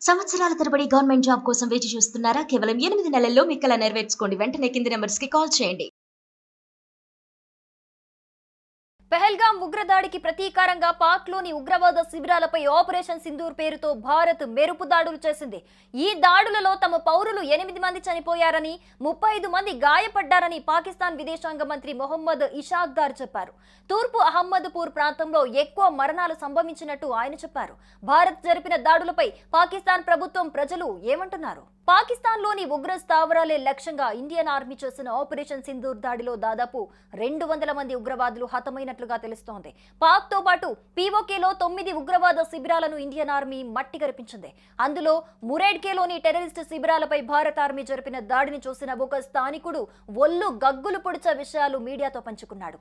సంవత్సరాల తరబడి government job కోసం వేచి చూస్తున్నారా? కేవలం 8 నెలల్లో మీ కల నెరవేర్చుకోండి. వెంటనే కింది నంబర్స్‌కి కాల్ చేయండి. పెహల్గాం ఉగ్రదాడికి ప్రతీకారంగా పాక్లోని ఉగ్రవాద శిబిరాలపై ఆపరేషన్ సింధూర్ పేరుతో భారత్ మెరుపు దాడులు చేసింది. ఈ దాడులలో తమ పౌరులు 8 మంది చనిపోయారని, 35 మంది గాయపడ్డారని పాకిస్తాన్ విదేశాంగ మంత్రి మొహమ్మద్ ఇషాక్దార్ చెప్పారు. తూర్పు అహ్మద్పూర్ ప్రాంతంలో ఎక్కువ మరణాలు సంభవించినట్టు ఆయన చెప్పారు. భారత్ జరిపిన దాడులపై పాకిస్తాన్ ప్రభుత్వం, ప్రజలు ఏమంటున్నారు? పాకిస్తాన్లోని ఉగ్ర స్థావరాలే లక్ష్యంగా ఇండియన్ ఆర్మీ చేసిన ఆపరేషన్ సింధూర్ దాడిలో దాదాపు 200 మంది ఉగ్రవాదులు హతమైనట్లుగా తెలుస్తోంది. పాక్ తో పాటు పీఓకేలో 9 ఉగ్రవాద శిబిరాలను ఇండియన్ ఆర్మీ మట్టి కరిపించింది. అందులో మురేడ్కేలోని టెర్రరిస్ట్ శిబిరాలపై భారత ఆర్మీ జరిపిన దాడిని చూసిన ఒక స్థానికుడు ఒళ్ళు గగ్గులు పొడిచే విషయాలు మీడియాతో పంచుకున్నాడు.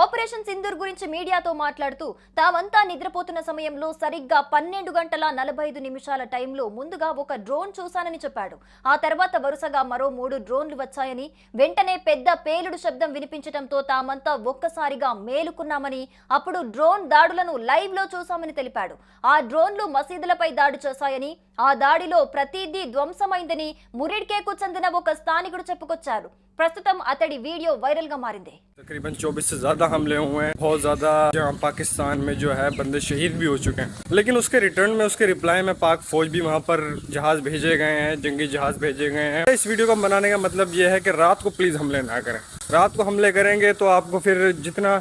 ఆపరేషన్ సింధూర్ గురించి మీడియాతో మాట్లాడుతూ, తామంతా నిద్రపోతున్న సమయంలో సరిగ్గా 12 గంటల 45 నిమిషాల టైంలో ముందుగా ఒక డ్రోన్ చూశానని చెప్పాడు. ఆ తర్వాత వరుసగా మరో 3 డ్రోన్లు వచ్చాయని, వెంటనే పెద్ద పేలుడు శబ్దం వినిపించడంతో తామంతా ఒక్కసారిగా మేలుకున్నామని, అప్పుడు డ్రోన్ దాడులను లైవ్ లో చూశామని తెలిపాడు. ఆ డ్రోన్లు మసీదులపై దాడి చేశాయని, ఆ దాడిలో ప్రతిదీ ధ్వంసమైందని మురిడ్కేకు చెందిన ఒక స్థానికుడు చెప్పుకొచ్చారు. ప్రస్తుతం అతడి వీడియో వైరల్ గా మారింది. तकरीबन 24 से ज़्यादा हमले हुए हैं, बहुत ज़्यादा जहाँ पाकिस्तान में जो है बंदे शहीद भी हो चुके हैं, लेकिन उसके रिटर्न में, उसके रिप्लाई में पाक फौज भी वहाँ पर जहाज़ भेजे गए हैं, जंगी जहाज़ भेजे गए हैं। इस वीडियो को बनाने का मतलब ये है कि रात को प्लीज़ हमले ना करें। रात को हमले करेंगे तो आपको फिर जितना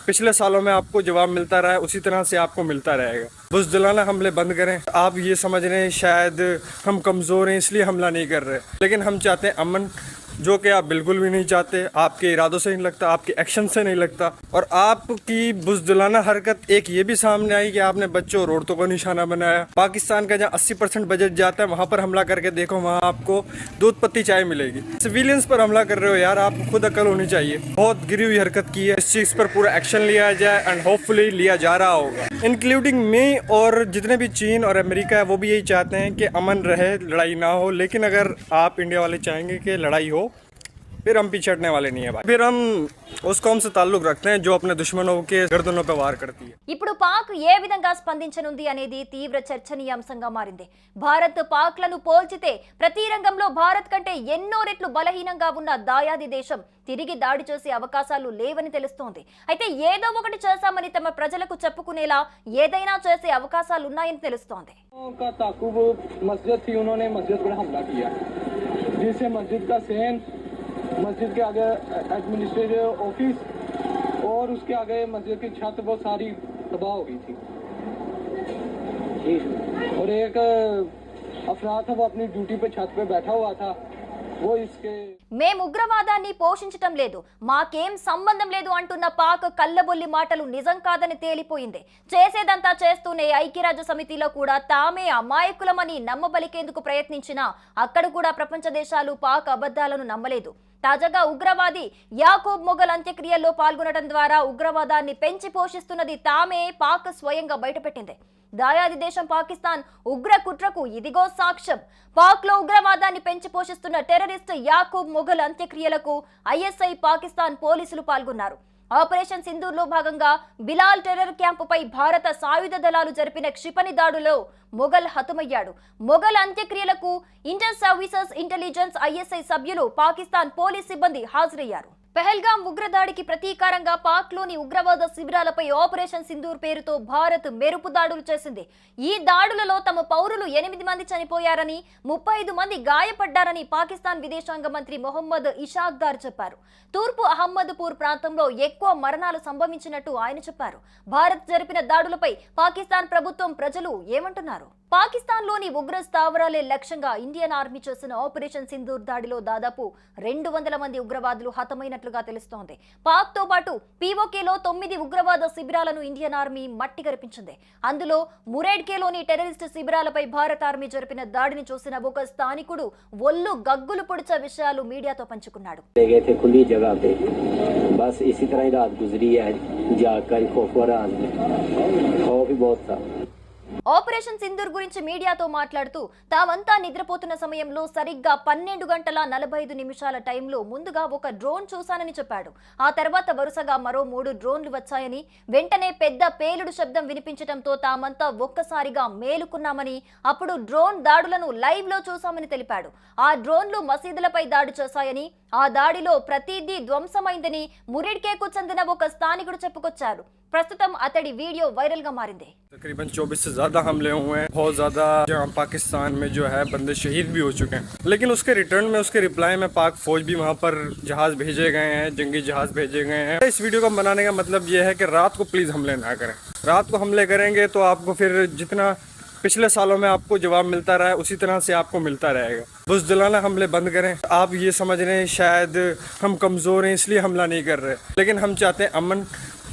पिछले सालों में आपको जवाब मिलता रहा है, उसी तरह से आपको मिलता रहेगा। बुज़दिलाना हमले बंद करें। आप ये समझ रहे हैं शायद हम कमज़ोर हैं इसलिए हमला नहीं कर रहे, लेकिन हम चाहते हैं अमन, जो कि आप बिल्कुल भी नहीं चाहते। आपके इरादों से नहीं लगता, आपके एक्शन से नहीं लगता। और आपकी बुज़दिलाना हरकत एक ये भी सामने आई कि आपने बच्चों और औरतों को निशाना बनाया। पाकिस्तान का जहाँ 80% बजट जाता है वहाँ पर हमला करके देखो, वहाँ आपको दूध पत्ती चाय मिलेगी। सिविलियंस पर हमला कर रहे हो यार, आपको खुद अकल होनी चाहिए। बहुत गिरी हुई हरकत की है, इस चीज़ पर पूरा एक्शन लिया जाए एंड होपफुली लिया जा रहा होगा, इंक्लूडिंग मी। और जितने भी चीन और अमेरिका है वो भी यही चाहते हैं कि अमन रहे, लड़ाई ना हो। लेकिन अगर आप इंडिया वाले चाहेंगे कि लड़ाई हो, फिर हम पीछे हटने वाले नहीं है भाई। फिर हम उस कौम से ताल्लुक रखते हैं जो अपने दुश्मनों के गर्दनों पे वार करती है। ఇప్పుడు పాక్ ఏ విధంగా స్పందించనుంది అనేది తీవ్ర చర్చనీయాంశంగా మారింది. భారత్ పాక్లను పోల్చితే ప్రతి రంగంలో భారత్ కంటే ఎన్నో రెట్లు బలహీనంగా ఉన్న దాయాది దేశం తిరిగి దాడి చేసే అవకాశాలు లేవని తెలుస్తోంది. అయితే ఏదో ఒకటి చేశామని తమ ప్రజలకు చెప్పుకునేలా ఏదైనా చేసే అవకాశాలు ఉన్నాయని తెలుస్తోంది. मस्जिद के आगे एडमिनिस्ट्रेटिव ऑफिस और उसके आगे मस्जिद की छत वो सारी तबाह हो गई थी। और एक अफराद था, वो अपनी ड्यूटी पे छत पे बैठा हुआ था, वो इसके మేము ఉగ్రవాదాన్ని పోషించటం లేదు, మాకేం సంబంధం లేదు అంటున్న పాక్ కల్లబొల్లి మాటలు నిజం కాదని తేలిపోయింది. చేసేదంతా చేస్తూనే ఐక్యరాజ్య సమితిలో కూడా తామే అమాయకులమని నమ్మబలికేందుకు ప్రయత్నించినా అక్కడ కూడా ప్రపంచ దేశాలు పాక్ అబద్ధాలను నమ్మలేదు. తాజాగా ఉగ్రవాది యాకూబ్ మొఘల్ అంత్యక్రియల్లో పాల్గొనడం ద్వారా ఉగ్రవాదాన్ని పెంచి పోషిస్తున్నది తామే పాక్ స్వయంగా బయటపెట్టింది. దాయాది దేశం పాకిస్తాన్ ఉగ్ర కుట్రకు ఇదిగో సాక్ష్యం. పాక్ లో ఉగ్రవాదాన్ని పెంచి పోషిస్తున్న టెర్రరిస్ట్ యాకూబ్ మొఘల్ అంత్యక్రియలకు ఐఎస్ఐ పాకిస్తాన్ పోలీసులు పాల్గొన్నారు. ఆపరేషన్ సింధూర్ లో భాగంగా బిలాల్ టెర్రర్ క్యాంపుపై భారత సాయుధ దళాలు జరిపిన క్షిపణి దాడులో మొఘల్ హతమయ్యాడు. మొఘల్ అంత్యక్రియలకు ఇంటర్ సర్వీసెస్ ఇంటెలిజెన్స్ ఐఎస్ఐ సభ్యులు, పాకిస్తాన్ పోలీస్ సిబ్బంది హాజరయ్యారు. పెహల్గాం ఉగ్రదాడికి ప్రతీకారంగా పాక్లోని ఉగ్రవాద శిబిరాలపై ఆపరేషన్ సింధూర్ పేరుతో భారత్ మెరుపు దాడులు చేసింది. ఈ దాడులలో తమ పౌరులు 8 మంది చనిపోయారని, 35 మంది గాయపడ్డారని పాకిస్తాన్ విదేశాంగ మంత్రి మొహమ్మద్ ఇషాక్దార్ చెప్పారు. తూర్పు అహ్మద్పూర్ ప్రాంతంలో ఎక్కువ మరణాలు సంభవించినట్టు ఆయన చెప్పారు. భారత్ జరిపిన దాడులపై పాకిస్తాన్ ప్రభుత్వం, ప్రజలు ఏమంటున్నారు? పాకిస్తాన్లోని ఉగ్ర స్థావరాలే లక్ష్యంగా ఇండియన్ ఆర్మీ చేసిన ఆపరేషన్ సింధూర్ దాడిలో దాదాపు 200 మంది ఉగ్రవాదులు హతమైనట్లుగా తెలుస్తోంది. పాక్ తో పాటు పీఓకేలో 9 ఉగ్రవాద శిబిరాలను ఇండియన్ ఆర్మీ మట్టి కరిపించింది. అందులో మురేడ్కేలోని టెర్రరిస్ట్ శిబిరాలపై భారత ఆర్మీ జరిపిన దాడిని చూసిన ఒక స్థానికుడు ఒళ్ళు గగ్గులు పొడిచే విషయాలు మీడియాతో పంచుకున్నాడు. ఆపరేషన్ సింధూర్ గురించి మీడియాతో మాట్లాడుతూ తామంతా నిద్రపోతున్న సమయంలో సరిగ్గా 12 గంటల 45 నిమిషాల టైంలో ముందుగా ఒక డ్రోన్ చూశానని చెప్పాడు. ఆ తర్వాత వరుసగా మరో 3 డ్రోన్లు వచ్చాయని, వెంటనే పెద్ద పేలుడు శబ్దం వినిపించడంతో తామంతా ఒక్కసారిగా మేలుకున్నామని, అప్పుడు డ్రోన్ దాడులను లైవ్ లో చూశామని తెలిపాడు. ఆ డ్రోన్లు మసీదులపై దాడి చేశాయని, ఆ దాడిలో ప్రతిదీ ధ్వంసమైందని మురిడ్కేకు చెందిన ఒక స్థానికుడు చెప్పుకొచ్చారు. ప్రస్తుతం అతడి వీడియో వైరల్ గా మారింది. तकरीबन 24 से ज़्यादा हमले हुए हैं, बहुत ज़्यादा जहाँ पाकिस्तान में जो है बंदे शहीद भी हो चुके हैं, लेकिन उसके रिटर्न में उसके रिप्लाई में पाक फौज भी वहाँ पर जहाज़ भेजे गए हैं, जंगी जहाज़ भेजे गए हैं। इस वीडियो को बनाने का मतलब ये है कि रात को प्लीज़ हमले ना करें। रात को हमले करेंगे तो आपको फिर जितना पिछले सालों में आपको जवाब मिलता रहा है उसी तरह से आपको मिलता रहेगा। बुज़दिलाना हमले बंद करें। आप ये समझ रहे हैं शायद हम कमज़ोर हैं इसलिए हमला नहीं कर रहे, लेकिन हम चाहते हैं अमन,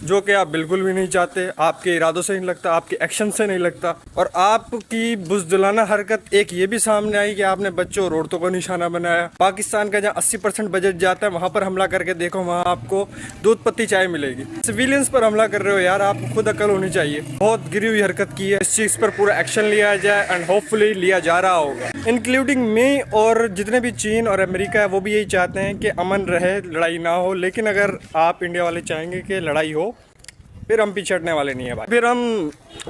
जो कि आप बिल्कुल भी नहीं चाहते। आपके इरादों से नहीं लगता, आपके एक्शन से नहीं लगता। और आपकी बुज़दिलाना हरकत एक ये भी सामने आई कि आपने बच्चों और औरतों को निशाना बनाया। पाकिस्तान का जहाँ 80% बजट जाता है वहाँ पर हमला करके देखो, वहाँ आपको दूध पत्ती चाय मिलेगी। सिविलियंस पर हमला कर रहे हो यार, आपको खुद अकल होनी चाहिए। बहुत गिरी हुई हरकत की है, इस चीज़ पर पूरा एक्शन लिया जाए एंड होपफुली लिया जा रहा होगा, इंक्लूडिंग मी। और जितने भी चीन और अमेरिका है वो भी यही चाहते हैं कि अमन रहे, लड़ाई ना हो। लेकिन अगर आप इंडिया वाले चाहेंगे कि लड़ाई हो, फिर हम पीछे हटने वाले नहीं है भाई। फिर हम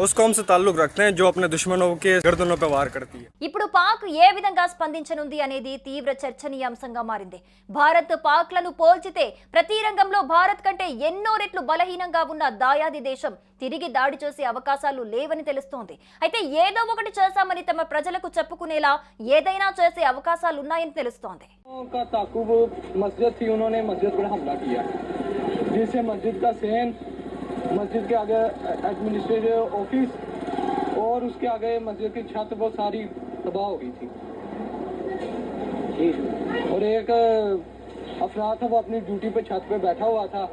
उस कौम से ताल्लुक रखते हैं जो अपने दुश्मनों के गर्दनों पे वार करती है। ఇప్పుడు పాక్ ఏ విధంగా స్పందించనుంది అనేది తీవ్ర చర్చనీయాంశంగా మారింది. భారత్ పాక్లను పోల్చితే ప్రతి రంగంలో భారత్ కంటే ఎన్నో రెట్లు బలహీనంగా ఉన్న దాయాది దేశం తిరిగి దాడి చేసే అవకాశాలు లేవని తెలుస్తోంది. అయితే ఏదో ఒకటి చేశామని తమ ప్రజలకు చెప్పుకునేలా ఏదైనా చేసే అవకాశాలు ఉన్నాయని తెలుస్తోంది. मस्जिद थी, उन्होंने मस्जिद पर हमला किया, जिससे मस्जिद का सहन, मस्जिद के आगे एडमिनिस्ट्रेटिव ऑफिस और उसके आगे मस्जिद की छत वो सारी तबाह हो गई थी। और एक अफराद था, वो अपनी ड्यूटी पे छत पे बैठा हुआ था,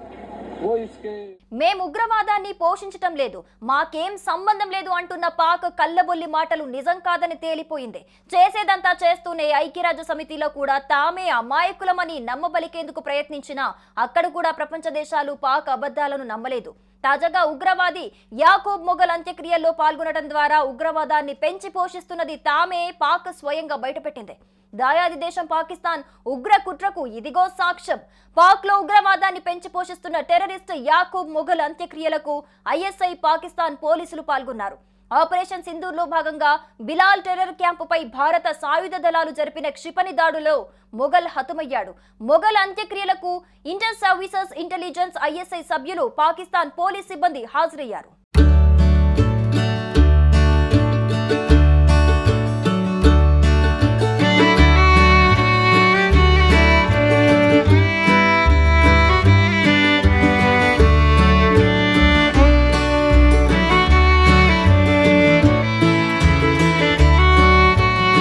वो इसके మేము ఉగ్రవాదాన్ని పోషించటం లేదు, మాకేం సంబంధం లేదు అంటున్న పాక్ కల్లబొల్లి మాటలు నిజం కాదని తేలిపోయింది. చేసేదంతా చేస్తూనే ఐక్యరాజ్య సమితిలో కూడా తామే అమాయకులమని నమ్మబలికేందుకు ప్రయత్నించినా అక్కడ కూడా ప్రపంచ దేశాలు పాక్ అబద్ధాలను నమ్మలేదు. తాజాగా ఉగ్రవాది యాకూబ్ మొఘల్ అంత్యక్రియల్లో పాల్గొనడం ద్వారా ఉగ్రవాదాన్ని పెంచి పోషిస్తున్నది తామే పాక్ స్వయంగా బయటపెట్టింది. దాయాది దేశం పాకిస్తాన్ ఉగ్ర కుట్రకు ఇదిగో సాక్ష్యం. పాక్ లో ఉగ్రవాదాన్ని పెంచి పోషిస్తున్న టెర్రరిస్ట్ యాకూబ్ మొఘల్ అంత్యక్రియలకు ఐఎస్ఐ పాకిస్తాన్ పోలీసులు పాల్గొన్నారు. ఆపరేషన్ సింధూర్ లో భాగంగా బిలాల్ టెర్రర్ క్యాంపుపై భారత సాయుధ దళాలు జరిపిన క్షిపణి దాడులో మొఘల్ హతమయ్యాడు. మొఘల్ అంత్యక్రియలకు ఇంటర్ సర్వీసెస్ ఇంటెలిజెన్స్ ఐఎస్ఐ సభ్యులు, పాకిస్తాన్ పోలీస్ సిబ్బంది హాజరయ్యారు.